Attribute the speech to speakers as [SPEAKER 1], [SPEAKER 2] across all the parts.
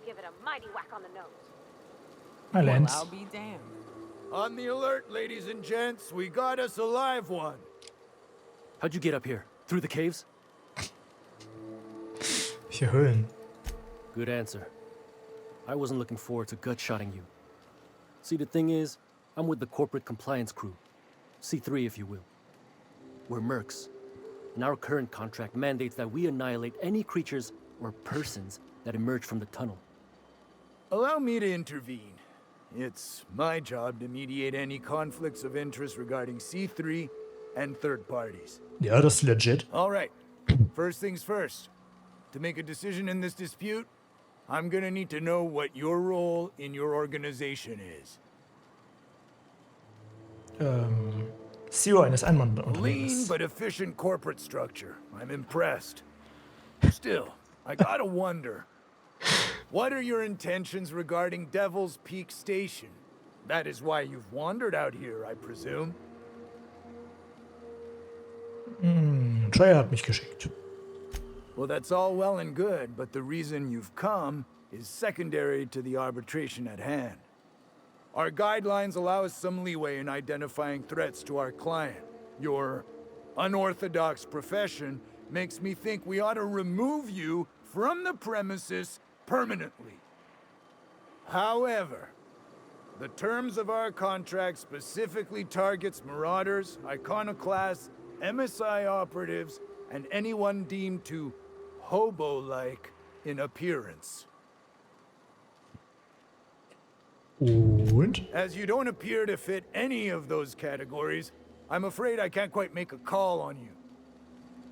[SPEAKER 1] give it a mighty whack on the nose.
[SPEAKER 2] My
[SPEAKER 3] Well,
[SPEAKER 2] lands.
[SPEAKER 3] I'll be damned.
[SPEAKER 4] On the alert, ladies and gents. We got us a live one.
[SPEAKER 5] How'd you get up here? Through the caves?
[SPEAKER 2] Welche Höhlen?
[SPEAKER 5] Good answer. I wasn't looking forward to gut-shotting you. See, the thing is, I'm with the corporate compliance crew. C3, if you will. We're mercs, and our current contract mandates that we annihilate any creatures or persons that emerge from the tunnel.
[SPEAKER 4] Allow me to intervene. It's my job to mediate any conflicts of interest regarding C3 and third parties.
[SPEAKER 2] Ja, das ist legit.
[SPEAKER 4] All right. First things first. To make a decision in this dispute, I'm gonna need to know what your role in your organization is.
[SPEAKER 2] CEO eines
[SPEAKER 4] Lean
[SPEAKER 2] Einmannunternehmens.
[SPEAKER 4] but efficient corporate structure. I'm impressed. Still, I gotta wonder. What are your intentions regarding Devil's Peak Station? That is why you've wandered out here, I presume.
[SPEAKER 2] Trey hat mich geschickt.
[SPEAKER 4] Well, that's all well and good, but the reason you've come is secondary to the arbitration at hand. Our guidelines allow us some leeway in identifying threats to our client. Your unorthodox profession makes me think we ought to remove you from the premises permanently. However, the terms of our contract specifically targets marauders, iconoclasts, MSI operatives, and anyone deemed to hobo-like in appearance.
[SPEAKER 2] Und?
[SPEAKER 4] As you don't appear to fit any of those categories, I'm afraid I can't quite make a call on you.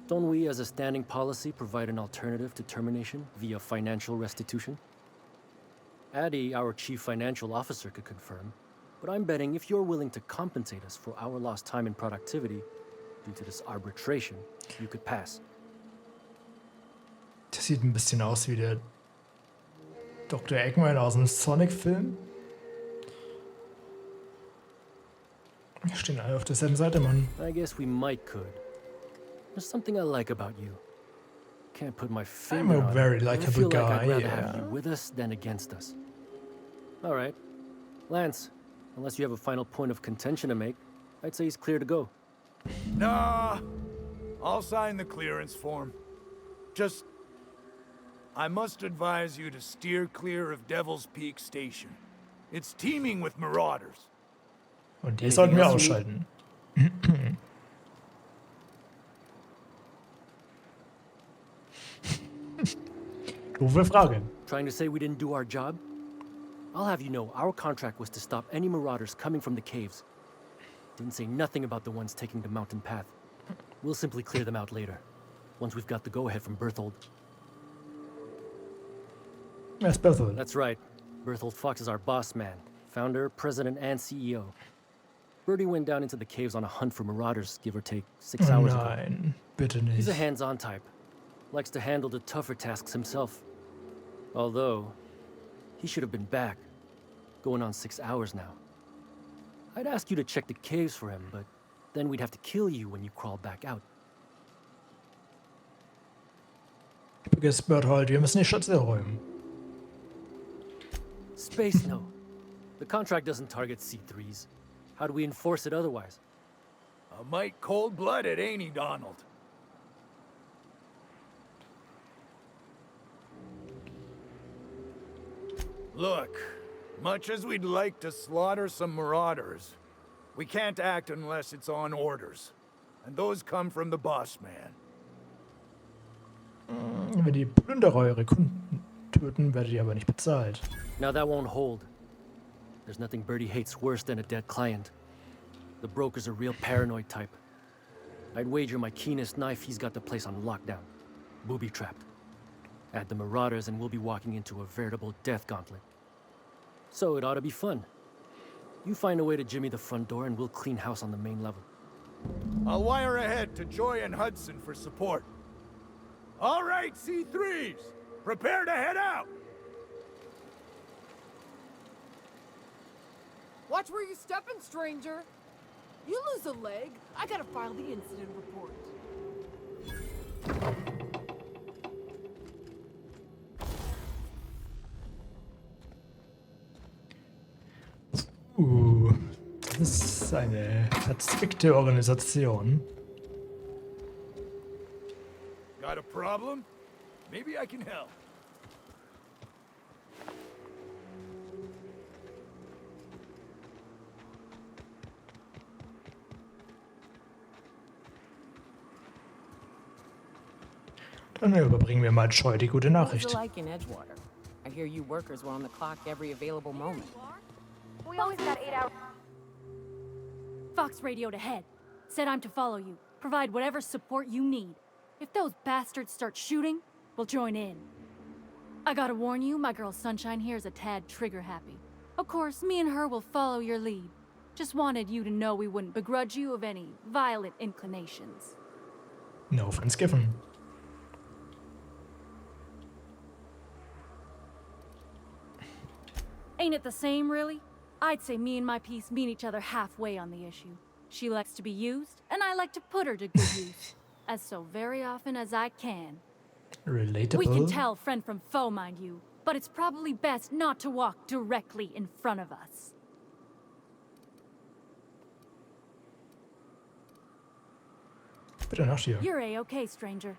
[SPEAKER 5] Don't we, as a standing policy, provide an alternative to termination via financial restitution? Addy, our chief financial officer, could confirm, but I'm betting if you're willing to compensate us for our lost time and productivity due to this arbitration, you could pass.
[SPEAKER 2] Das sieht ein bisschen aus wie der Dr. Eggman aus dem Sonic-Film. Wir stehen alle auf derselben Seite, Mann.
[SPEAKER 5] I guess we might could. There's something I like about you. Can't put my
[SPEAKER 2] I'm
[SPEAKER 5] finger
[SPEAKER 2] a
[SPEAKER 5] on it.
[SPEAKER 2] very
[SPEAKER 5] I
[SPEAKER 2] likable
[SPEAKER 5] feel like
[SPEAKER 2] guy,
[SPEAKER 5] I'd rather
[SPEAKER 2] yeah.
[SPEAKER 5] have you with us than against us. All right. Lance, unless you have a final point of contention to make, I'd say he's clear to go.
[SPEAKER 4] Nah, I'll sign the clearance form. Just, I must advise you to steer clear of Devil's Peak Station. It's teeming with marauders.
[SPEAKER 2] Und die sollten wir
[SPEAKER 5] else you
[SPEAKER 2] ausschalten. Doofe Frage.
[SPEAKER 5] Trying to say we didn't do our job? I'll have you know, our contract was to stop any marauders coming from the caves. Didn't say nothing about the ones taking the mountain path. We'll simply clear them out later, once we've got the go-ahead from Berthold.
[SPEAKER 2] That's Berthold.
[SPEAKER 5] That's right. Berthold Fox is our boss man, founder, president, and CEO. Bertie went down into the caves on a hunt for marauders, give or take 6 hours ago.
[SPEAKER 2] Nein, bitte
[SPEAKER 5] He's a
[SPEAKER 2] nicht.
[SPEAKER 5] hands-on type. Likes to handle the tougher tasks himself. Although, he should have been back. Going on 6 hours now. I'd ask you to check the caves for him, but then we'd have to kill you when you crawl back out.
[SPEAKER 2] Vergiss Berthold, wir müssen die Schätze räumen.
[SPEAKER 5] Space, no. The contract doesn't target C3s. How do we enforce it otherwise?
[SPEAKER 4] A mite cold-blooded, ain't he, Donald? Look, much as we'd like to slaughter some marauders, we can't act unless it's on orders. And those come from the boss man.
[SPEAKER 2] Wenn die Plünderer ihre Kunden töten, werdet ihr aber nicht bezahlt.
[SPEAKER 5] Now that won't hold. There's nothing Bertie hates worse than a dead client. The broker's a real paranoid type. I'd wager my keenest knife he's got the place on lockdown. Booby-trapped. Add the marauders and we'll be walking into a veritable death gauntlet. So it ought to be fun. You find a way to jimmy the front door and we'll clean house on the main level.
[SPEAKER 4] I'll wire ahead to Joy and Hudson for support. All right, C3s, prepare to head out.
[SPEAKER 6] Watch where you're stepping, stranger. You lose a leg, I gotta file the incident report.
[SPEAKER 2] Das ist eine verzwickte Organisation.
[SPEAKER 4] Got a problem? Maybe I can help.
[SPEAKER 2] Dann überbringen wir mal Joy die gute
[SPEAKER 1] What was
[SPEAKER 2] Nachricht.
[SPEAKER 1] it like in Edgewater? I hear you workers were on the clock every available moment.
[SPEAKER 3] We always got 8 hours.
[SPEAKER 7] Fox radioed ahead. Said I'm to follow you. Provide whatever support you need. If those bastards start shooting, we'll join in. I gotta warn you, my girl Sunshine here is a tad trigger-happy. Of course, me and her will follow your lead. Just wanted you to know we wouldn't begrudge you of any violent inclinations.
[SPEAKER 2] No offense given.
[SPEAKER 7] Ain't it the same, really? I'd say me and my piece meet each other halfway on the issue. She likes to be used, and I like to put her to good use. As so very often as I can.
[SPEAKER 2] Relatable.
[SPEAKER 7] We can tell friend from foe, mind you, but it's probably best not to walk directly in front of us.
[SPEAKER 2] Bitte nach dir.
[SPEAKER 7] You're A-okay, stranger.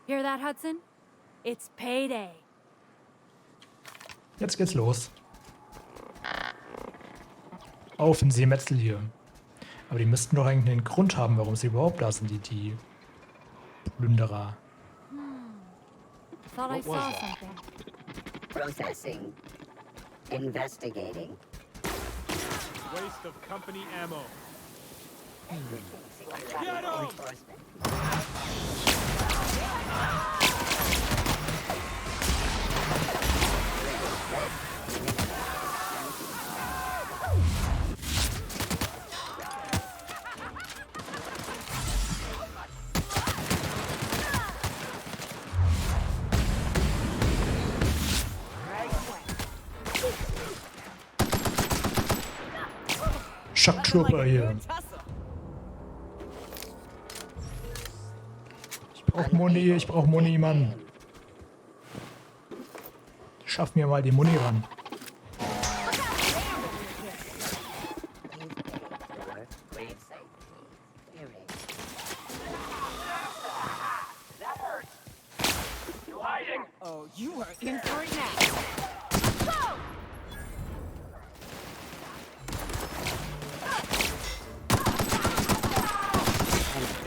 [SPEAKER 7] Hear that, Hudson? It's payday.
[SPEAKER 2] Jetzt geht's los. Auf in Seemetzel hier. Aber die müssten doch eigentlich einen Grund haben, warum sie überhaupt da sind, die Plünderer.
[SPEAKER 7] Thought I saw something.
[SPEAKER 8] Processing. Investigating.
[SPEAKER 9] Waste of company ammo.
[SPEAKER 2] Schocktrooper hier. Ich brauch Muni, Mann. Schaff mir mal die Muni ran.
[SPEAKER 1] Oh, you are in for it now.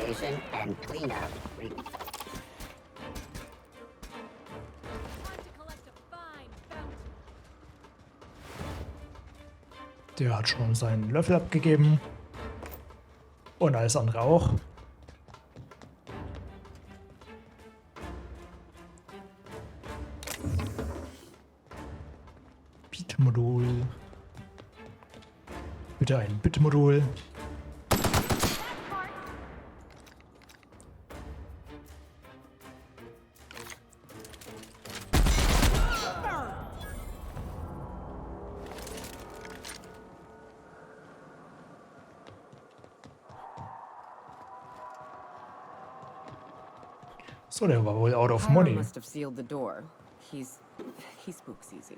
[SPEAKER 8] Sanitation and cleanup.
[SPEAKER 7] Want to collect a fine bounty.
[SPEAKER 2] Der hat schon seinen Löffel abgegeben. Und alles andere auch. Bitmodul. Bitte ein Bitmodul. So, der war wohl out of
[SPEAKER 1] Herr
[SPEAKER 2] money.
[SPEAKER 1] must have sealed the door. He spooks easy.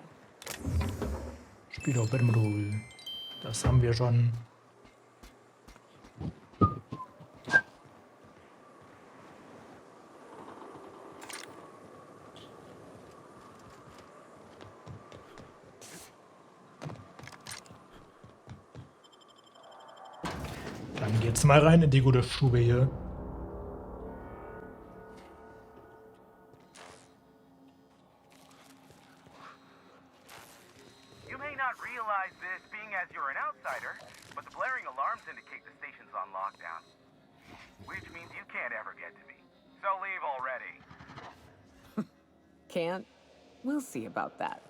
[SPEAKER 2] Spiel auf Bitmodul. Das haben wir schon. Dann geht's mal rein in die gute Stube hier.
[SPEAKER 10] You may not realize this being as you're an outsider, but the blaring alarms indicate the station's on lockdown. Which means you can't ever get to me. So leave already.
[SPEAKER 1] Can't? We'll see about that.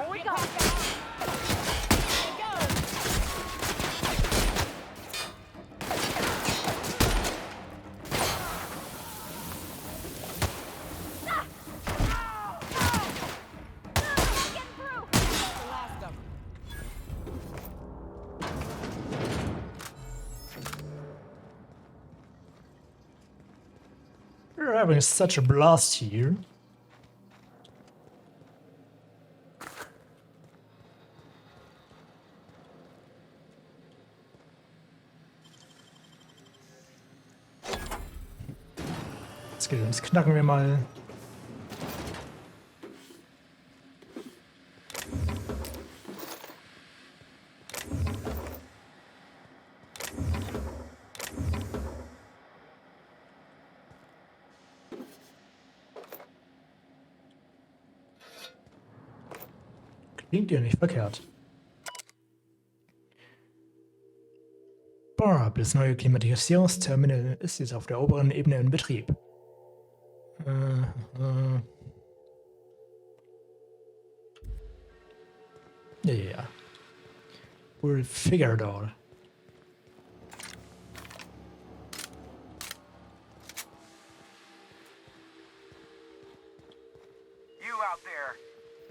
[SPEAKER 6] We got it.
[SPEAKER 2] We're having such a blast here. Gedöns knacken wir mal. Klingt ja nicht verkehrt. Das neue Klimatisierungsterminal ist jetzt auf der oberen Ebene in Betrieb. Yeah. We'll figure it all.
[SPEAKER 10] You out there,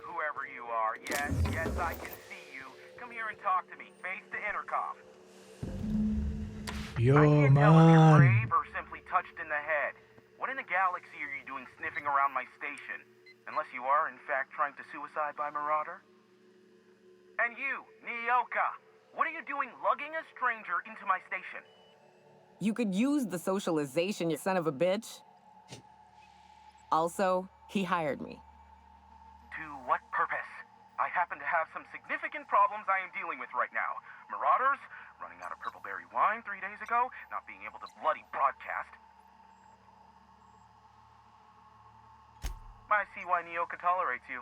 [SPEAKER 10] whoever you are, yes, I can see you. Come here and talk to me, face the intercom.
[SPEAKER 2] Yo,
[SPEAKER 10] I can't tell if you're
[SPEAKER 2] man.
[SPEAKER 10] brave or simply touched in the head. What in the galaxy are you doing sniffing around my station? Unless you are, in fact, trying to suicide by Marauder? And you, Nyoka, what are you doing lugging a stranger into my station?
[SPEAKER 1] You could use the socialization, you son of a bitch. Also, he hired me.
[SPEAKER 10] To what purpose? I happen to have some significant problems I am dealing with right now. Marauders, running out of purple berry wine 3 days ago, not being able to bloody broadcast. I see why Nyoka tolerates you.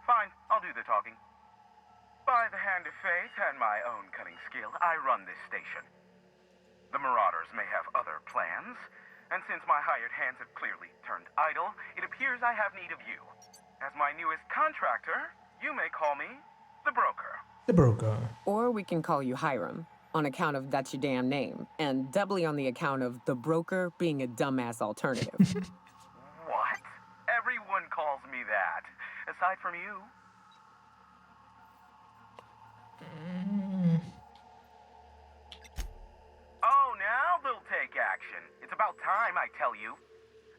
[SPEAKER 10] Fine, I'll do the talking. By the hand of fate and my own cunning skill, I run this station. The Marauders may have other plans, and since my hired hands have clearly turned idle, it appears I have need of you. As my newest contractor, you may call me the Broker.
[SPEAKER 2] The Broker.
[SPEAKER 1] Or we can call you Hiram, on account of that's your damn name, and doubly on the account of the Broker being a dumbass alternative.
[SPEAKER 10] What? Everyone calls me that, aside from you. Oh, now they'll take action. It's about time, I tell you.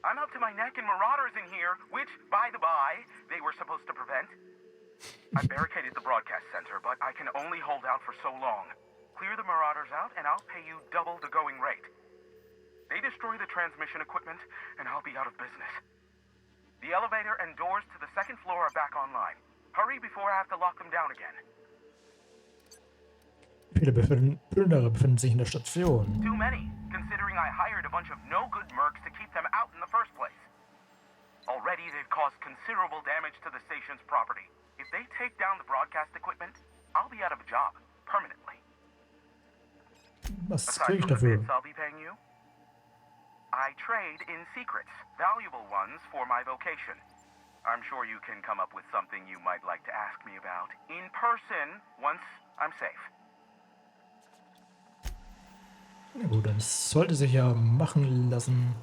[SPEAKER 10] I'm up to my neck in Marauders in here, which, by the by, they were supposed to prevent. I barricaded the broadcast center, but I can only hold out for so long. Clear the Marauders out, and I'll pay you double the going rate. They destroy the transmission equipment, and I'll be out of business. The elevator and doors to the second floor are back online. Hurry before I have to lock them down again.
[SPEAKER 2] Viele Plünderer befinden sich in der Station.
[SPEAKER 10] Too many, considering I hired a bunch of no-good mercs to keep them out in the first place. Already, they've caused considerable damage to the station's property. If they take down the broadcast equipment, I'll be out of a job, permanently.
[SPEAKER 2] Was
[SPEAKER 10] Aside
[SPEAKER 2] kriege ich
[SPEAKER 10] from the
[SPEAKER 2] dafür?
[SPEAKER 10] bits I'll be paying you, I trade in secrets, valuable ones for my vocation. I'm sure you can come up with something you might like to ask me about in person once I'm safe.
[SPEAKER 2] Na gut, dann sollte sich ja machen lassen.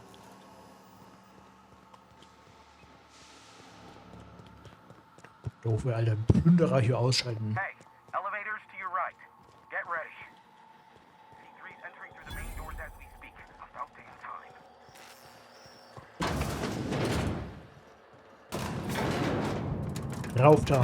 [SPEAKER 2] Doof, wir alle Plünderer hier ausschalten.
[SPEAKER 10] Hey, elevators to your right. Get ready. C3's entering through the main doors as we speak. About damn time.
[SPEAKER 2] Rauf da!